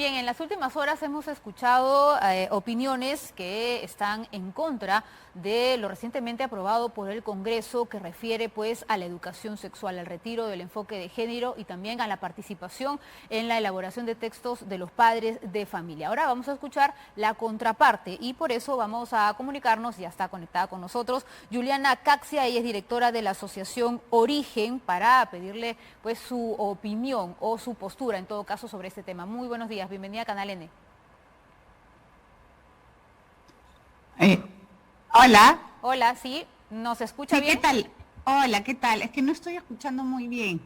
Bien, en las últimas horas hemos escuchado opiniones que están en contra de lo recientemente aprobado por el Congreso que refiere pues a la educación sexual, al retiro del enfoque de género y también a la participación en la elaboración de textos de los padres de familia. Ahora vamos a escuchar la contraparte y por eso vamos a comunicarnos, ya está conectada con nosotros, Juliana Caxia, ella es directora de la asociación Origen, para pedirle pues su opinión o su postura en todo caso sobre este tema. Muy buenos días, bienvenida a Canal N. Eh, Hola, Hola, ¿sí? ¿Nos escucha sí, ¿qué bien? tal? Hola, ¿qué tal? Es que no estoy escuchando muy bien.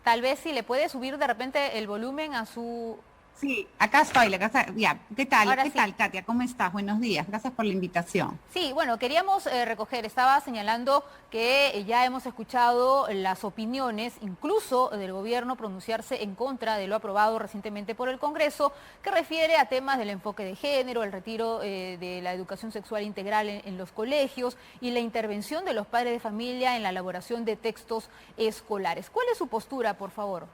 Tal vez si le puede subir de repente el volumen a su... Sí, acá estoy, la casa, ya, ¿qué tal? Ahora ¿Qué sí. tal, Katia? ¿Cómo estás? Buenos días, gracias por la invitación. Sí, bueno, queríamos recoger, estaba señalando que ya hemos escuchado las opiniones, incluso del gobierno, pronunciarse en contra de lo aprobado recientemente por el Congreso, que refiere a temas del enfoque de género, el retiro de la educación sexual integral en los colegios y la intervención de los padres de familia en la elaboración de textos escolares. ¿Cuál es su postura, por favor?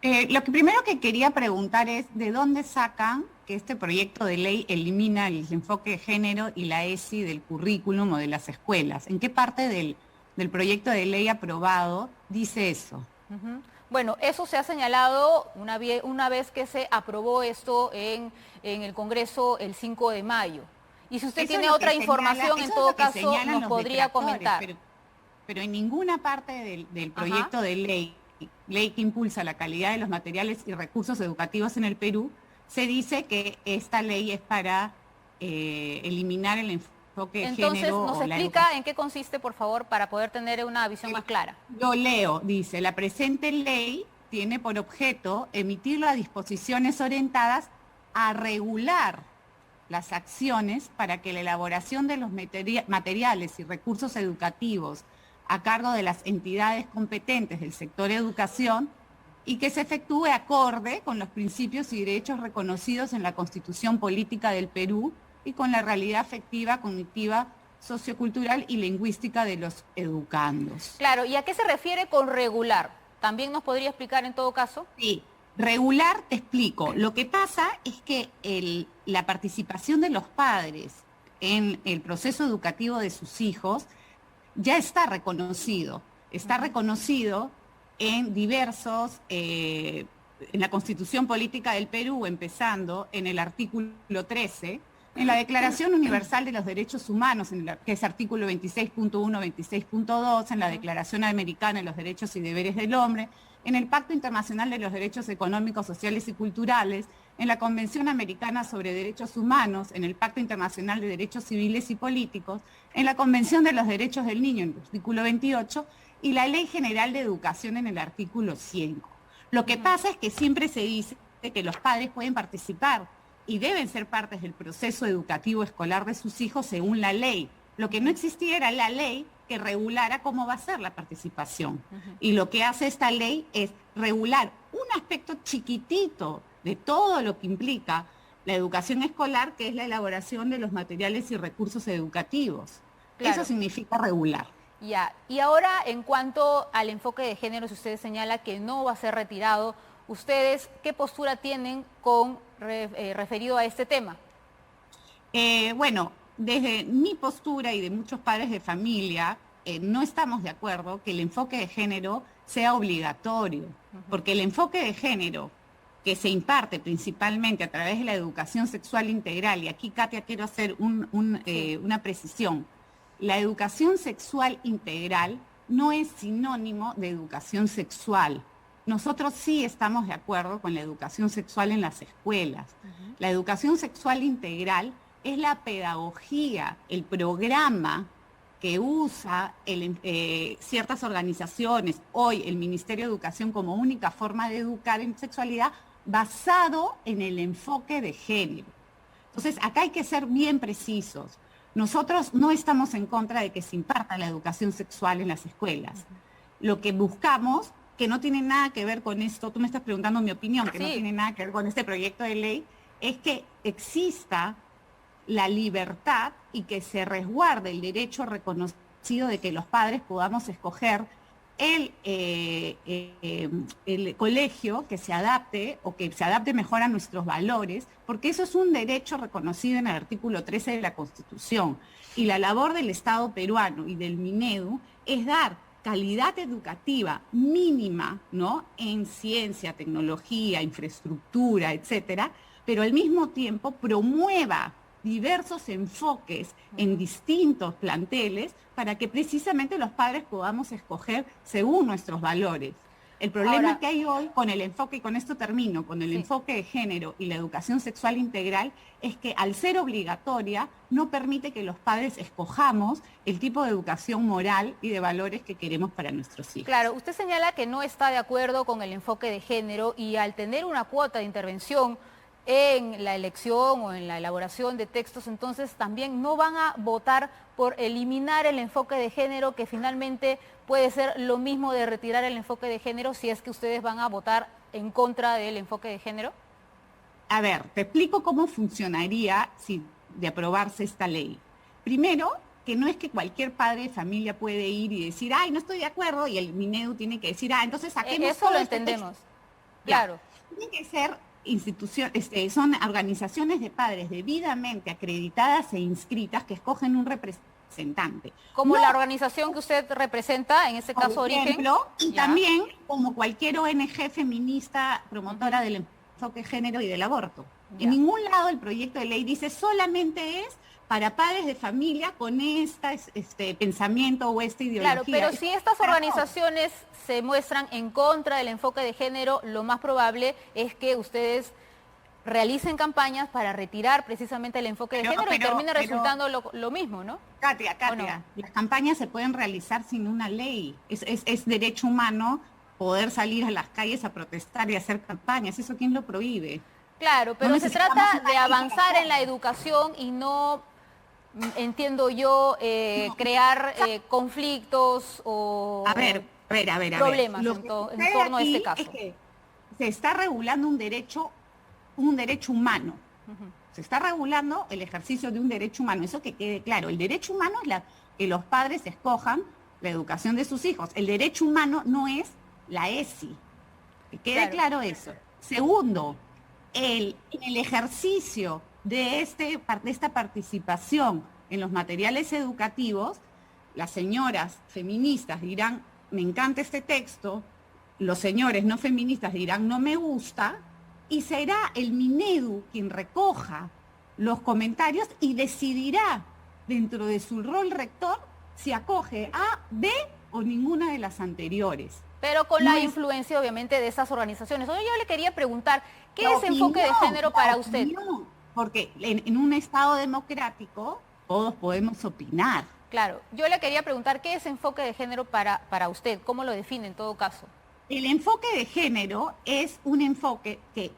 Lo que primero que quería preguntar es, ¿de dónde sacan que este proyecto de ley elimina el enfoque de género y la ESI del currículum o de las escuelas? ¿En qué parte del proyecto de ley aprobado dice eso? Ujú. Bueno, eso se ha señalado una vez que se aprobó esto en el Congreso el 5 de mayo. Y si usted Eso es tiene lo que otra señala, información, en eso es todo lo que caso, señalan nos los podría detractores, comentar. pero en ninguna parte del Ajá. proyecto de ley que impulsa la calidad de los materiales y recursos educativos en el Perú, se dice que esta ley es para eliminar el enfoque de Entonces, género ¿nos o la explica educación. en qué consiste, por favor, para poder tener una visión más clara? Lo leo, dice, la presente ley tiene por objeto emitir las disposiciones orientadas a regular las acciones para que la elaboración de los materiales y recursos educativos a cargo de las entidades competentes del sector educación y que se efectúe acorde con los principios y derechos reconocidos en la Constitución Política del Perú y con la realidad afectiva, cognitiva, sociocultural y lingüística de los educandos. Claro, ¿y a qué se refiere con regular? ¿También nos podría explicar en todo caso? Sí, regular, te explico. Lo que pasa es que la participación de los padres en el proceso educativo de sus hijos ya está Ujú. reconocido en diversos, en la Constitución Política del Perú, empezando en el artículo 13, en la Declaración Universal de los Derechos Humanos, que es artículo 26.1, 26.2, en la Ujú. Declaración Americana de los Derechos y Deberes del Hombre, en el Pacto Internacional de los Derechos Económicos, Sociales y Culturales, en la Convención Americana sobre Derechos Humanos, en el Pacto Internacional de Derechos Civiles y Políticos, en la Convención de los Derechos del Niño, en el artículo 28, y la Ley General de Educación en el artículo 5. Lo que Ujú. pasa es que siempre se dice que los padres pueden participar y deben ser partes del proceso educativo escolar de sus hijos según la ley. Lo que no Ujú. existía era la ley que regulara cómo va a ser la participación. Ujú. Y lo que hace esta ley es regular un aspecto chiquitito de todo lo que implica la educación escolar, que es la elaboración de los materiales y recursos educativos. Eso Claro. significa regular. Ya, y ahora en cuanto al enfoque de género, si usted señala que no va a ser retirado, ¿ustedes qué postura tienen referido a este tema? Bueno, desde mi postura y de muchos padres de familia, no estamos de acuerdo que el enfoque de género sea obligatorio, Ujú. porque el enfoque de género que se imparte principalmente a través de la educación sexual integral, y aquí, Katia, quiero hacer Sí. una precisión, la educación sexual integral no es sinónimo de educación sexual. Nosotros sí estamos de acuerdo con la educación sexual en las escuelas. Ujú. La educación sexual integral es la pedagogía, el programa que usa ciertas organizaciones, hoy el Ministerio de Educación como única forma de educar en sexualidad, basado en el enfoque de género. Entonces, acá hay que ser bien precisos. Nosotros no estamos en contra de que se imparta la educación sexual en las escuelas. Lo que buscamos, que no tiene nada que ver con esto, tú me estás preguntando mi opinión, que no Sí, tiene nada que ver con este proyecto de ley, es que exista la libertad y que se resguarde el derecho reconocido de que los padres podamos escoger el colegio que se adapte o que se adapte mejor a nuestros valores, porque eso es un derecho reconocido en el artículo 13 de la Constitución. Y la labor del Estado peruano y del Minedu es dar calidad educativa mínima, ¿no? En ciencia, tecnología, infraestructura, etcétera, pero al mismo tiempo promueva diversos enfoques en distintos planteles para que precisamente los padres podamos escoger según nuestros valores. El problema que hay hoy con el enfoque, y con esto termino, con el enfoque de género y la educación sexual integral, es que al ser obligatoria no permite que los padres escojamos el tipo de educación moral y de valores que queremos para nuestros hijos. Claro, usted señala que no está de acuerdo con el enfoque de género y al tener una cuota de intervención en la elección o en la elaboración de textos, entonces también no van a votar por eliminar el enfoque de género, que finalmente puede ser lo mismo de retirar el enfoque de género, si es que ustedes van a votar en contra del enfoque de género. A ver, te explico cómo funcionaría si de aprobarse esta ley. Primero, que no es que cualquier padre de familia puede ir y decir, ay, no estoy de acuerdo, y el Minedu tiene que decir, entonces saquemos eso lo entendemos, claro. Tiene que ser instituciones, son organizaciones de padres debidamente acreditadas e inscritas que escogen un representante. Como la organización que usted representa, en este caso Origen. Y también como cualquier ONG feminista promotora del enfoque de género y del aborto. En ningún lado el proyecto de ley dice solamente es para padres de familia con este pensamiento o esta ideología. Claro, pero si estas organizaciones se muestran en contra del enfoque de género, lo más probable es que ustedes realicen campañas para retirar precisamente el enfoque de género y termine resultando lo mismo, ¿no? Katia, no? Las campañas se pueden realizar sin una ley. Es derecho humano poder salir a las calles a protestar y hacer campañas. ¿Eso quién lo prohíbe? Claro, pero se trata de avanzar en la educación y no, entiendo yo, crear conflictos o problemas en torno a este caso. Es que se está regulando un derecho humano. Se está regulando el ejercicio de un derecho humano. Eso que quede claro. El derecho humano es que los padres escojan la educación de sus hijos. El derecho humano no es la ESI. Que quede claro eso. Segundo, en el ejercicio de esta participación en los materiales educativos, las señoras feministas dirán, me encanta este texto, los señores no feministas dirán, no me gusta, y será el Minedu quien recoja los comentarios y decidirá dentro de su rol rector si acoge A, B o ninguna de las anteriores. Pero con la influencia, obviamente, de esas organizaciones. Oye, yo le quería preguntar, ¿qué es enfoque de género para usted? Porque en un Estado democrático todos podemos opinar. Claro, yo le quería preguntar, ¿qué es enfoque de género para usted? ¿Cómo lo define en todo caso? El enfoque de género es un enfoque que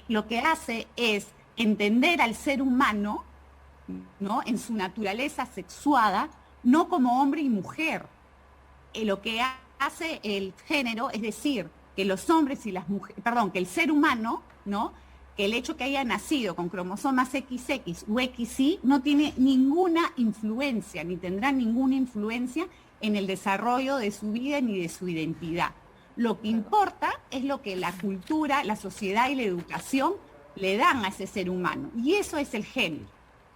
lo que hace es entender al ser humano, ¿no?, en su naturaleza sexuada, no como hombre y mujer. Lo que hace el género es decir que los hombres y las mujeres, que el ser humano, ¿no?, que el hecho que haya nacido con cromosomas XX o XY no tiene ninguna influencia, ni tendrá ninguna influencia en el desarrollo de su vida ni de su identidad. Lo que importa es lo que la cultura, la sociedad y la educación le dan a ese ser humano. Y eso es el género.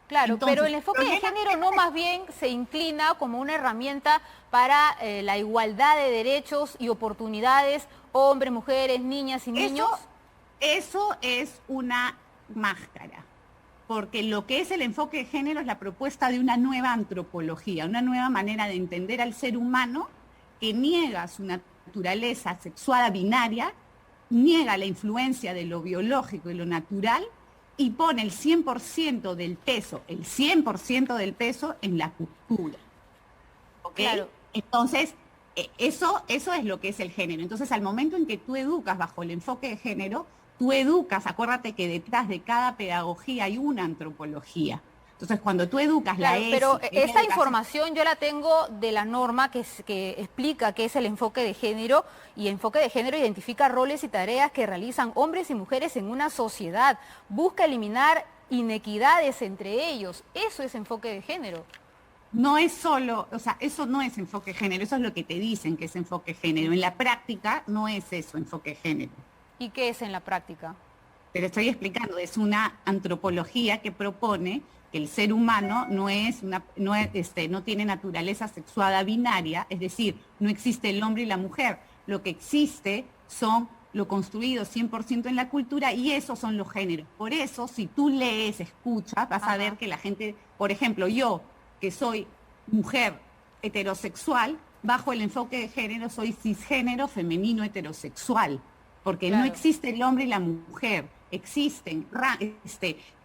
Claro, entonces, pero el enfoque de género no más bien se inclina como una herramienta para la igualdad de derechos y oportunidades, hombres, mujeres, niñas y niños. Eso es una máscara, porque lo que es el enfoque de género es la propuesta de una nueva antropología, una nueva manera de entender al ser humano que niega su naturaleza sexuada binaria, niega la influencia de lo biológico y lo natural y pone el 100% del peso, en la cultura. ¿Ok? Claro. Entonces, eso es lo que es el género. Entonces, al momento en que tú educas bajo el enfoque de género, tú educas, acuérdate que detrás de cada pedagogía hay una antropología. Entonces, cuando tú educas la ESI... Pero esta información yo la tengo de la norma que explica qué es el enfoque de género, y enfoque de género identifica roles y tareas que realizan hombres y mujeres en una sociedad. Busca eliminar inequidades entre ellos. Eso es enfoque de género. no es solo, o sea, eso no es enfoque género, eso es lo que te dicen que es enfoque género. En la práctica no es eso enfoque género. ¿Y qué es en la práctica? Te lo estoy explicando, es una antropología que propone que el ser humano no tiene naturaleza sexuada binaria, es decir, no existe el hombre y la mujer. Lo que existe son lo construido 100% en la cultura y esos son los géneros. Por eso, si tú lees, escuchas, vas a ver que la gente, por ejemplo, yo, que soy mujer heterosexual, bajo el enfoque de género soy cisgénero femenino heterosexual, porque no existe el hombre y la mujer, existen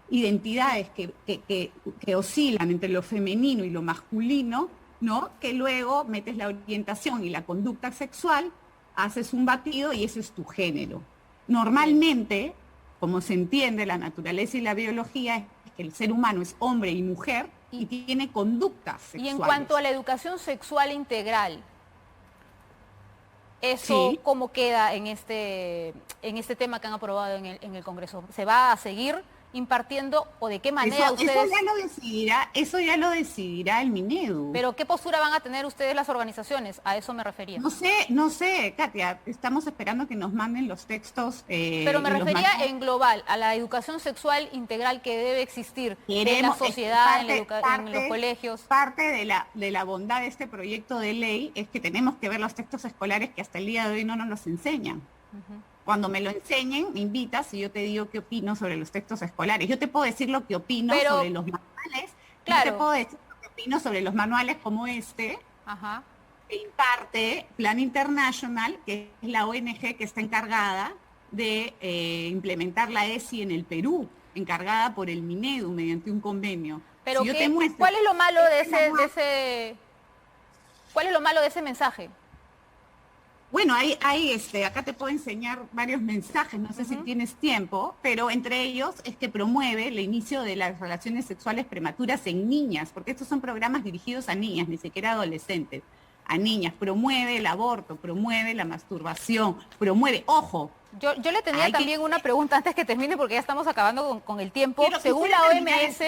identidades que oscilan entre lo femenino y lo masculino, ¿no? Que luego metes la orientación y la conducta sexual, haces un batido y eso es tu género. Normalmente, como se entiende la naturaleza y la biología, es que el ser humano es hombre y mujer y tiene conductas sexuales. Y en cuanto a la educación sexual integral, ¿eso cómo queda en este tema que han aprobado en el Congreso? ¿Se va a seguir impartiendo o de qué manera ustedes...? Eso ya lo decidirá el Minedu. ¿Pero qué postura van a tener ustedes las organizaciones? A eso me refería. No sé, Katia, estamos esperando que nos manden los textos. Pero me refería en global, a la educación sexual integral que debe existir en la sociedad, en los colegios. Parte de la bondad de este proyecto de ley es que tenemos que ver los textos escolares que hasta el día de hoy no nos los enseñan. Cuando me lo enseñen, me invitas y yo te digo qué opino sobre los textos escolares. Yo te puedo decir lo que opino sobre los manuales. Claro. Yo te puedo decir lo que opino sobre los manuales como que imparte Plan International, que es la ONG que está encargada de implementar la ESI en el Perú, encargada por el Minedu mediante un convenio. Pero ¿cuál es lo malo ¿cuál es lo malo de ese mensaje? Bueno, acá te puedo enseñar varios mensajes, no sé si tienes tiempo, pero entre ellos es que promueve el inicio de las relaciones sexuales prematuras en niñas, porque estos son programas dirigidos a niñas, ni siquiera adolescentes, a niñas. Promueve el aborto, promueve la masturbación, promueve, ojo. Yo le tenía también una pregunta antes que termine, porque ya estamos acabando con el tiempo. Según la OMS,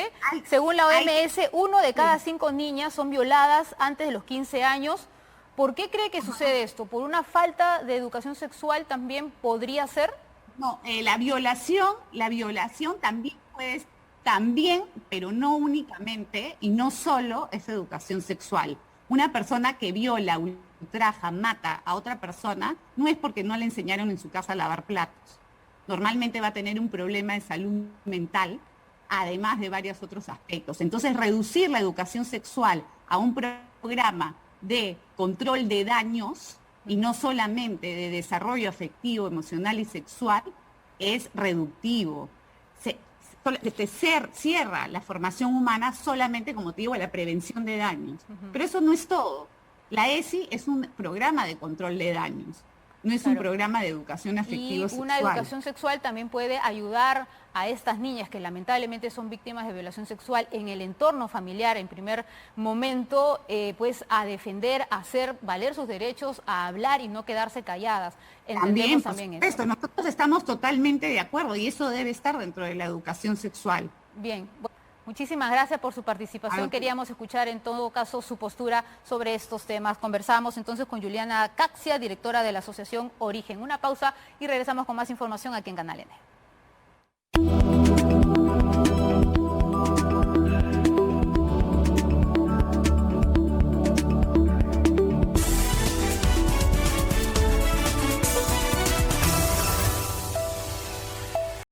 1 de cada 5 niñas son violadas antes de los 15 años. ¿Por qué cree que sucede esto? ¿Por una falta de educación sexual también podría ser? No, la violación también, pero no únicamente, y no solo es educación sexual. Una persona que viola, ultraja, mata a otra persona, no es porque no le enseñaron en su casa a lavar platos. Normalmente va a tener un problema de salud mental, además de varios otros aspectos. Entonces, reducir la educación sexual a un programa de control de daños y no solamente de desarrollo afectivo, emocional y sexual, es reductivo. Cierra la formación humana solamente, como te digo, a la prevención de daños. Pero eso no es todo. La ESI es un programa de control de daños, no es un programa de educación afectivo-sexual. Y una educación sexual también puede ayudar a estas niñas que lamentablemente son víctimas de violación sexual en el entorno familiar, en primer momento, pues a defender, a hacer valer sus derechos, a hablar y no quedarse calladas. Entendemos también eso. Nosotros estamos totalmente de acuerdo y eso debe estar dentro de la educación sexual. Bien. Muchísimas gracias por su participación. Queríamos escuchar en todo caso su postura sobre estos temas. Conversamos entonces con Juliana Caxia, directora de la Asociación Origen. Una pausa y regresamos con más información aquí en Canal N.